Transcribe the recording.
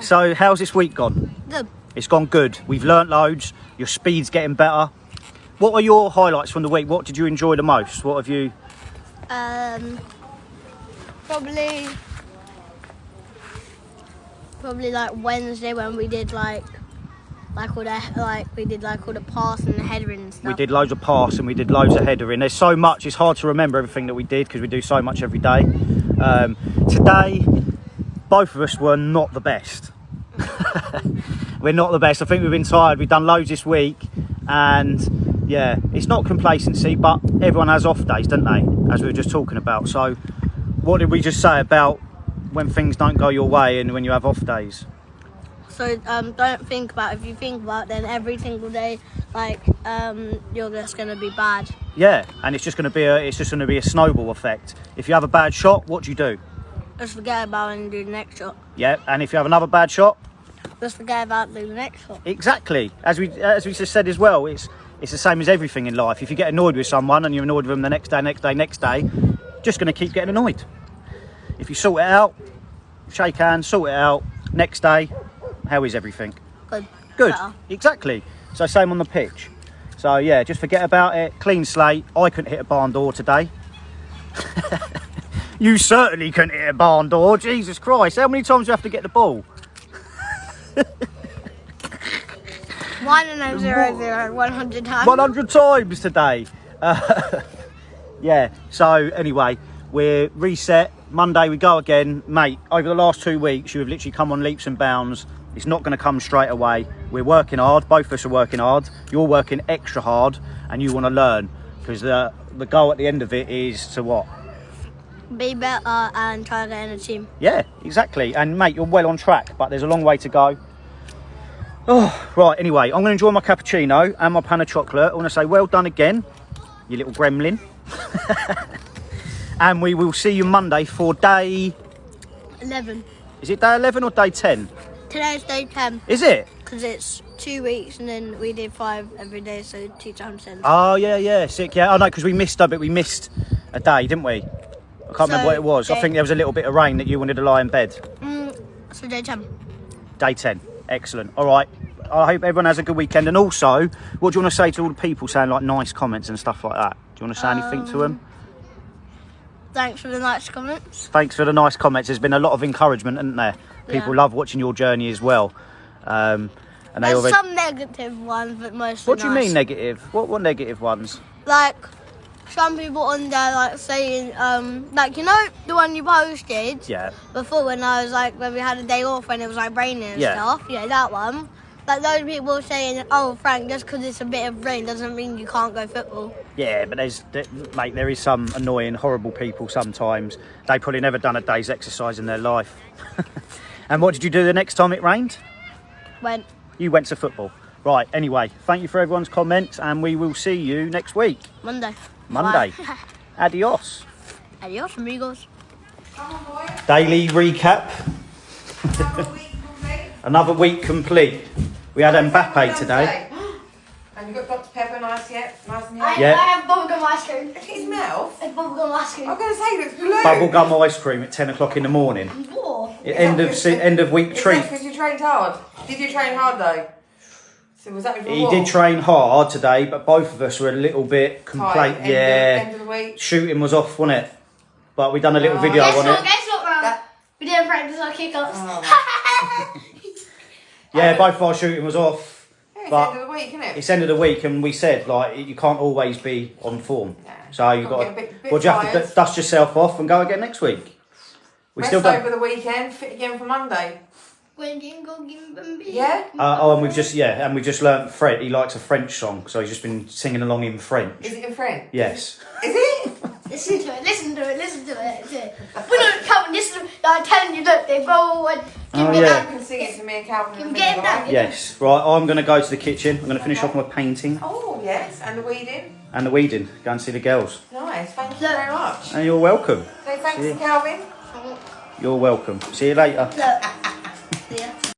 So, how's this week gone? Good. It's gone good. We've learnt loads. Your speed's getting better. What are your highlights from the week? What did you enjoy the most? What have you... Probably like Wednesday when we did all the pass and the headering and stuff. We did loads of pass and we did loads of headering. There's so much, it's hard to remember everything that we did because we do so much every day. Today, both of us were not the best. We're not the best. I think we've been tired. We've done loads this week and yeah, it's not complacency, but everyone has off days, don't they? As we were just talking about. So what did we just say about when things don't go your way and when you have off days? So don't think about it. If you think about it, then every single day, you're just going to be bad. Yeah, and it's just going to be a snowball effect. If you have a bad shot, what do you do? Just forget about it and do the next shot. Yeah, and if you have another bad shot, just forget about it and do the next shot. Exactly. As we just said as well, it's the same as everything in life. If you get annoyed with someone and you're annoyed with them the next day, just going to keep getting annoyed. If you sort it out, shake hands, sort it out, next day, how is everything? Good. Better. Exactly. So same on the pitch. So yeah, just forget about it, clean slate. I couldn't hit a barn door today. You certainly couldn't hit a barn door, Jesus Christ. How many times do you have to get the ball? 100 times. 100 times today. Yeah, so anyway, we're reset. Monday we go again. Mate, over the last 2 weeks, you have literally come on leaps and bounds. It's not going to come straight away. We're working hard. Both of us are working hard. You're working extra hard and you want to learn because the goal at the end of it is to what? Be better and try to get in a team. Yeah, exactly. And mate, you're well on track, but there's a long way to go. Oh, right, anyway, I'm going to enjoy my cappuccino and my pan of chocolate. I want to say well done again, you little gremlin. And we will see you Monday for day... 11. Is it day 11 or day 10? Today's day 10. Is it? Because it's 2 weeks and then we did 5 every day, so 2 times 10. Oh, yeah, sick, yeah. Oh, no, because we missed a day, didn't we? I can't remember what it was. I think there was a little bit of rain that you wanted to lie in bed. So day 10. Day 10. Excellent. All right. I hope everyone has a good weekend. And also, what do you want to say to all the people saying like nice comments and stuff like that? Do you want to say anything to them? Thanks for the nice comments. Thanks for the nice comments. There's been a lot of encouragement, isn't there? People love watching your journey as well. And there's some negative ones, but mostly What do you mean negative? What negative ones? Like, some people on there like saying, you know the one you posted? Yeah. Before when I was like, when we had a day off when it was like raining and stuff. Yeah, that one. Like those people saying, oh Frank, just because it's a bit of rain doesn't mean you can't go football. Yeah, but there is some annoying, horrible people sometimes. They probably never done a day's exercise in their life. And what did you do the next time it rained? You went to football. Right, anyway, thank you for everyone's comments and we will see you next week. Monday. Adios. Adios, amigos. Daily recap. Another week complete. We had Mbappe today. And you got Dr. Pepper nice yet? Nice and I have bubblegum ice cream. Look at his mouth. It's bubblegum ice cream. I'm going to say it looks blue. Bubblegum ice cream at 10 o'clock in the morning. End of week treat. Because you trained hard. Did you train hard though? So was that He did train hard today, but both of us were a little bit complacent. End of the week. Shooting was off, wasn't it? But we done a little video on it. Guess what, we didn't practice our kick-ups. Yeah, both our shooting was off. Yeah, but it's end of the week, isn't it? It's end of the week, and we said like you can't always be on form. So you got to. Well, you have to dust yourself off and go again next week. Rest over the weekend, fit again for Monday. Yeah. And we've just learnt French. He likes a French song, so he's just been singing along in French. Is it in French? Yes. Is it? Listen to it. We don't come and listen. I'm telling you, look, they go and give me that. You can sing it to me and Calvin. Yes. Right. I'm going to go to the kitchen. I'm going to finish off my painting. Oh yes, and the weeding. Go and see the girls. Nice. Thank you very much. And you're welcome. Say thanks to Calvin. You're welcome. See you later. See ya.